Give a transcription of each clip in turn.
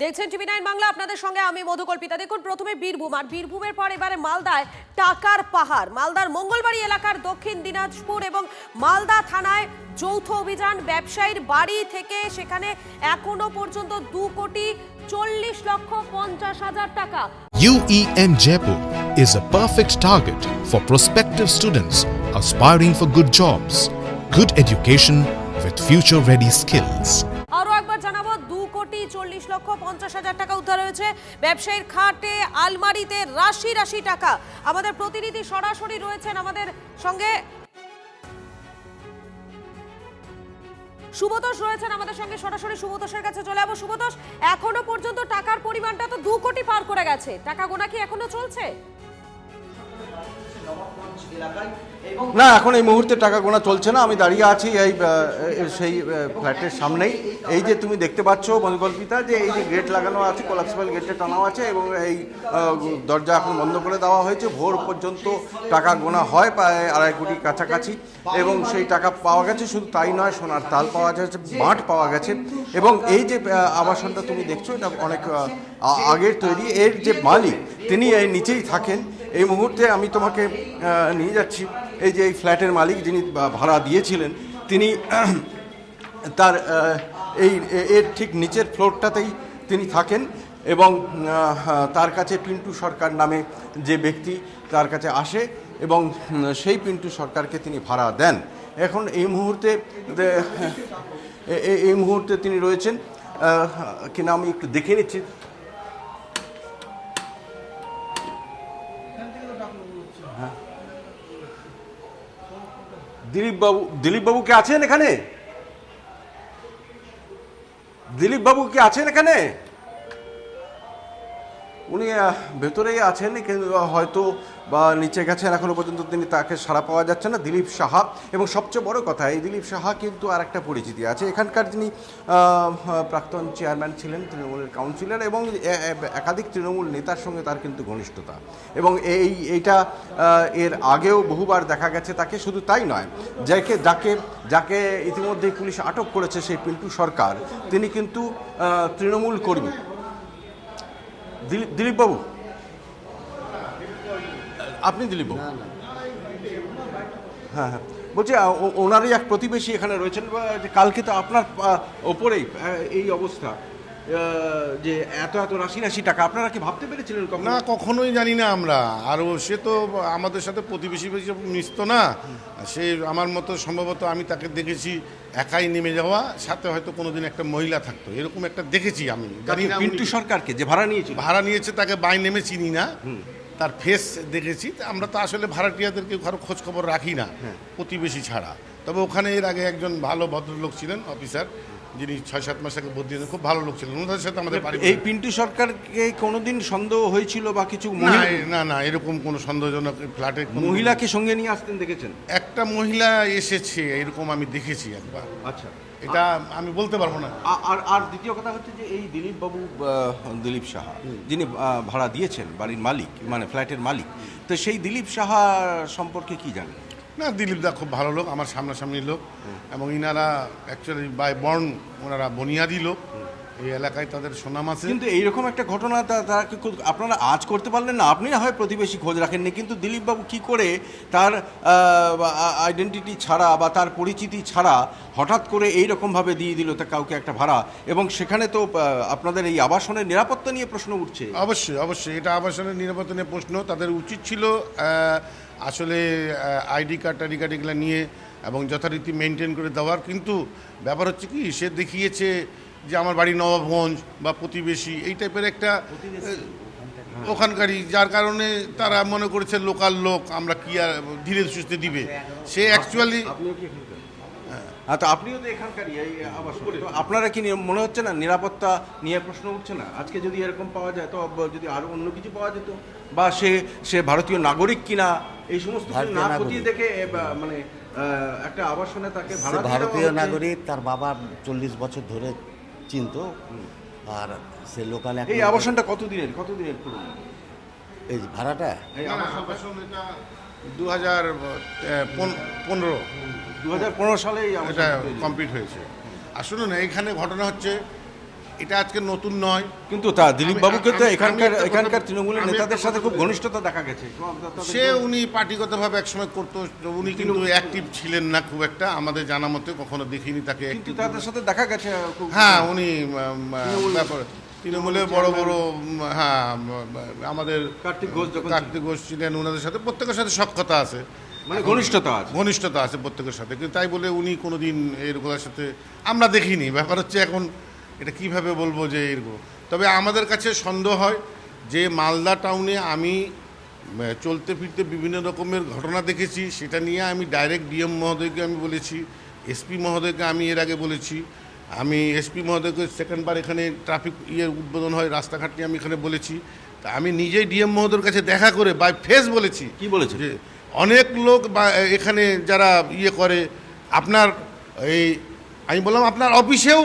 দেখছেন টিভি9 বাংলা, আপনাদের সঙ্গে আমি মধুকল্পিতা। দেখুন, প্রথমে বীরভূম, আর বীরভূমের পর এবারে মালদায় টাকার পাহাড়। মালদার মঙ্গলবাড়ি এলাকার দক্ষিণ দিনাজপুর এবং মালদা থানায় যৌথ অভিযান। ব্যবসায়ীর বাড়ি থেকে সেখানে এখনো পর্যন্ত 2,40,50,000 টাকা। UEM Jaipur is a perfect target for prospective students aspiring for good jobs, good education with future-ready skills. আরো একবার জানাবো, 2,40,50,000 টাকা উদ্ধার হয়েছে। ব্যবসায়ীর খাটে আলমারিতে রাশি রাশি টাকা। আমাদের প্রতিনিধি সরাসরি রয়েছেন আমাদের সঙ্গে, শুভতোষ রয়েছেন আমাদের সঙ্গে সরাসরি। শুভতোষের কাছে চলে যাবো। শুভতোষ, এখনো পর্যন্ত টাকার পরিমাণটা তো 2 কোটি পার করে গেছে, টাকা গোনা কি এখনো চলছে? না, এখন এই মুহূর্তে টাকা গোনা চলছে না। আমি দাঁড়িয়ে আছি সেই ফ্ল্যাটের সামনেই। এই যে তুমি দেখতে পাচ্ছ মধুকল্পিতা, যে এই যে গেট লাগানো আছে, কোলাপসিবল গেটে টানাও আছে এবং এই দরজা এখন বন্ধ করে দেওয়া হয়েছে। ভোর পর্যন্ত টাকা গোনা হয়, প্রায় 2.5 কোটির কাছাকাছি, এবং সেই টাকা পাওয়া গেছে। শুধু তাই নয়, সোনার তাল পাওয়া গেছে, মাঠ পাওয়া গেছে। এবং এই যে আবাসনটা তুমি দেখছো, এটা অনেক আগের তৈরি। এর যে মালিক, তিনি এই নিচেই থাকেন। এই মুহূর্তে আমি তোমাকে নিয়ে যাচ্ছি এই যে এই ফ্ল্যাটের মালিক, যিনি ভাড়া দিয়েছিলেন, তিনি তার এর ঠিক নিচের ফ্লোরটাতেই তিনি থাকেন। এবং তার কাছে পিন্টু সরকার নামে যে ব্যক্তি তার কাছে আসে এবং সেই পিন্টু সরকারকে তিনি ভাড়া দেন। এখন এই মুহূর্তে তিনি রয়েছেন কিনা আমি একটু দেখে নিচ্ছি। দিলীপবাবু কে আছেন এখানে? দিলীপবাবু কি আছেন এখানে? উনি ভেতরেই আছেন, কিন্তু হয়তো বা নিচে গেছেন। এখনো পর্যন্ত তাকে সাড়া পাওয়া যাচ্ছে না। দিলীপ সাহা, এবং সবচেয়ে বড় কথা, এই দিলীপ সাহা কিন্তু আর একটা পরিচিতি আছে এখানকার। যিনি প্রাক্তন চেয়ারম্যান ছিলেন, তৃণমূলের কাউন্সিলর, এবং একাধিক তৃণমূল নেতার সঙ্গে তার কিন্তু ঘনিষ্ঠতা। এবং এইটা এর আগেও বহুবার দেখা গেছে তাকে। শুধু তাই নয়, যাকে ইতিমধ্যেই পুলিশ আটক করেছে, সেই পিন্টু সরকার, তিনি কিন্তু তৃণমূল কর্মী। দিলীপবাবু, আপনি দিলীপবাবু? হ্যাঁ হ্যাঁ, বলছি ওনারই এক প্রতিবেশী এখানে রয়েছেন। কালকে তো আপনার ওপরেই এই অবস্থা, যে এত রাশি রাশি টাকা, আপনারা কি ভাবতে পেরেছিলেন? না, কখনোই জানি না আমরা। আর সে তো আমাদের সাথে প্রতিবেশী মিশতো না। সে আমার মতো, সম্ভবত আমি তাকে দেখেছি একাই নেমে যাওয়া, সাথে হয়তো কোনোদিন একটা মহিলা থাকতো, এরকম একটা দেখেছি আমি। জানি না পিন্টু সরকারকে যে ভাড়া নিয়েছে তাকে বাই নেমে চিনি না, তার ফেস দেখেছি। আমরা তো আসলে ভাড়াটিয়াদেরকে কারো খোঁজ খবর রাখি না, প্রতিবেশী ছাড়া। তবে ওখানে এর আগে একজন ভালো ভদ্রলোক ছিলেন, অফিসার, যিনি 6-7 মাস আগে বদলি দিয়েছেন, খুব ভালো লোক ছিলেন। ওনাদের সাথে আমাদের এই পিন্টু সরকারকে কোনোদিন সন্দেহ হয়েছিল বা কিছু? না, এরকম কোনো সন্দেহজনক ফ্ল্যাটে মহিলাকে সঙ্গে নিয়ে আসতেন দেখেছেন? একটা মহিলা এসেছে, এরকম আমি দেখেছি একবার। আচ্ছা, এটা আমি বলতে পারবো না। আর দ্বিতীয় কথা হচ্ছে যে এই দিলীপ সাহা, যিনি ভাড়া দিয়েছেন, বাড়ির মালিক, মানে ফ্ল্যাটের মালিক, তো সেই দিলীপ সাহা সম্পর্কে কি জানেন? না, দিলীপ দা খুব ভালো লোক, আমার সামনাসামনি লোক, এবং ইনারা অ্যাকচুয়ালি বাই বর্ন ওনারা বুনিয়াদি লোক। এই এলাকায় তাদের সুনাম আছে। কিন্তু এইরকম একটা ঘটনা আপনারা আজ করতে পারলেন না? আপনি না হয় প্রতিবেশী খোঁজ রাখেননি, কিন্তু দিলীপবাবু কি করে তার আইডেন্টিটি ছাড়া বা তার পরিচিতি ছাড়া হঠাৎ করে এইরকমভাবে দিয়ে দিল তা কাউকে একটা ভাড়া? এবং সেখানে তো আপনাদের এই আবাসনের নিরাপত্তা নিয়ে প্রশ্ন উঠছে। অবশ্যই এটা আবাসনের নিরাপত্তা নিয়ে প্রশ্ন। তাদের উচিত ছিল আসলে আইডি কার্ড এগুলো নিয়ে এবং যথারীতি মেনটেন করে দেওয়ার। কিন্তু ব্যাপার হচ্ছে কি, সে দেখিয়েছে যে আমার বাড়ি নবাবগঞ্জ বা প্রতিবেশী, এই টাইপের একটা ওখানকারই, যার কারণে তারা মনে করেছে লোকাল লোক, আমরা কি আর ধীরে সুস্থে দিবে। সে অ্যাকচুয়ালি আচ্ছা, আপনিও তো এখানকারই এই আবাসন, আপনারা কি মনে হচ্ছে না নিরাপত্তা নিয়ে প্রশ্ন উঠছে না? আজকে যদি এরকম পাওয়া যায়, তো যদি আরো অন্য কিছু পাওয়া যেত, বা সে ভারতীয় নাগরিক কিনা, এই সমস্ত না খতিয়ে দেখে মানে একটা আবাসনে তাকে ভাড়া, ভারতীয় নাগরিক, তার বাবা 40 বছর ধরে চিনতো। আর সে লোকাল। এই আবাসনটা কতদিনের পুরনো? এই ভাড়াটা 2015 সালে এটা কমপ্লিট হয়েছে। আসলে না, এখানে ঘটনা হচ্ছে এটা আজকে নতুন নয়। কিন্তু তা দিলীপ বাবুকে তো আমি একটা এখানকার কথা- তৃণমূলের আমি একটা নেতাদের সাথে কথা খুব বলি। ঘনিষ্ঠতা দেখা গেছে। সে উনি পার্টিগতভাবে একসময় করতো, উনি কিন্তু অ্যাক্টিভ ছিলেন না খুব একটা, আমাদের জানা মতে কখনো দেখিনি তাকে কিন্তু অ্যাক্টিভ। তাদের সাথে দেখা গেছে খুব। হ্যাঁ উনি ব্যাপার তৃণমূলের বড় বড় হ্যাঁ আমাদের কার্তিক ঘোষ যখন কার্তিক ঘোষ ছিলেন, ওনাদের সাথে প্রত্যেকের সাথে সখ্যতা আছে, মানে ঘনিষ্ঠতা আছে। ঘনিষ্ঠতা আছে প্রত্যেকের সাথে, কিন্তু তাই বলে উনি কোনোদিন এরগুলোর সাথে আমরা দেখিনি। ব্যাপার হচ্ছে এখন এটা কিভাবে বলবো যে এরকম, তবে আমাদের কাছে সন্দেহ হয় যে মালদা টাউনে আমি চলতে ফিরতে বিভিন্ন রকমের ঘটনা দেখেছি, সেটা নিয়ে আমি ডাইরেক্ট ডিএম মহোদয়কে আমি বলেছি, এসপি মহোদয়কে আমি এর আগে বলেছি, আমি এসপি মহোদয়কে সেকেন্ডবার এখানে ট্রাফিক উদ্বোধন হয় রাস্তাঘাট নিয়ে আমি এখানে বলেছি। তা আমি নিজেই ডিএম মহোদয়ের কাছে দেখা করে বাই ফেস বলেছি। কি বলেছে? যে অনেক লোক বা এখানে যারা করে আপনার এই, আমি বললাম আপনার অফিসেও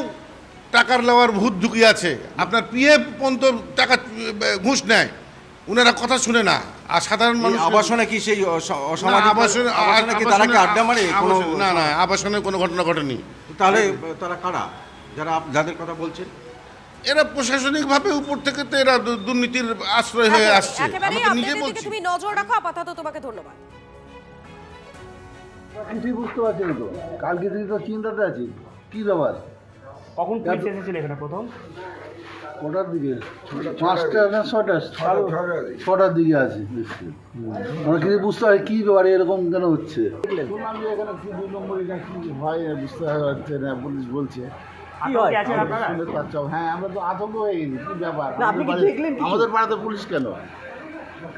টাকার নেওয়ার ভূত ঢুকিয়ে আছে, আপনার পিএফ পর্যন্ত টাকা ঘুষ নেয়, ওনারা কথা শুনে না। আর সাধারণ মানুষ আবাসনে কি সেই অসামাজিক আবাসনে কি তারা কি আড্ডা মারে কোনো? না না, আবাসনে কোনো ঘটনা ঘটেনি। তাহলে তারা কারা যাদের কথা বলছেন? এরা প্রশাসনিকভাবে উপর থেকে তো এরা দুর্নীতির আশ্রয় হয়ে আসছে। একেবারেই আমি তো নিজে আপনাদের দিকে বলছি। তুমি নজর রাখো, আপাতত তোমাকে ধন্যবাদ। কিছুই বুঝতে পারছি না তো, কালকে থেকে তো চিন্তাতে আছি কি ব্যাপার। কখন পুলিশ এসেছিল এখানে প্রথম? কটার দিকে? 5টা না 6টা? 6টার দিকে আছে। আমরা কিছু বুঝতে পারি কি ব্যাপারে এরকম কেন হচ্ছে। শুনলাম যে এখানে কি 2 নম্বরে নাকি ভাই বুঝতে পারছে না, পুলিশ বলছে। আতঙ্কে আছেন আপনারা? শুনে পাচ্ছ? হ্যাঁ, আমরা তো আতঙ্ক হয়ে গেছি, কি ব্যাপার না, আপনি কি দেখলেন কিছু? আমাদের পাড়াতে পুলিশ কেন?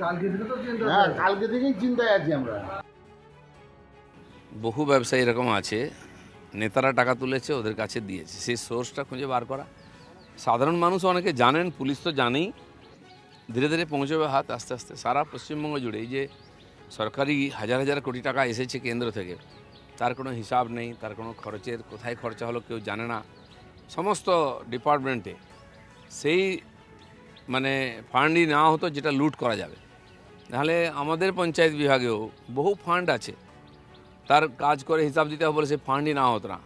কালকে থেকে তো চিন্তা, হ্যাঁ কালকে থেকেই চিন্তায় আছি আমরা। বহু ব্যবসায়ী এরকম আছে, নেতারা টাকা তুলেছে ওদের কাছে দিয়েছে, সেই সোর্সটা খুঁজে বার করা। সাধারণ মানুষ অনেকে জানেন, পুলিশ তো জানেই, ধীরে ধীরে পৌঁছবে হাত আস্তে আস্তে সারা পশ্চিমবঙ্গ জুড়ে। এই যে সরকারি হাজার হাজার কোটি টাকা এসেছে কেন্দ্র থেকে, তার কোনো হিসাব নেই, তার কোনো খরচের কোথায় খরচা হলো কেউ জানে না সমস্ত ডিপার্টমেন্টে। সেই মানে ফান্ডই নেওয়া হতো যেটা লুট করা যাবে। নাহলে আমাদের পঞ্চায়েত বিভাগেও বহু ফান্ড আছে, তার কাজ করে হিসাব দিতে হবে বলে সে ফান্ডই নেওয়া হতো না।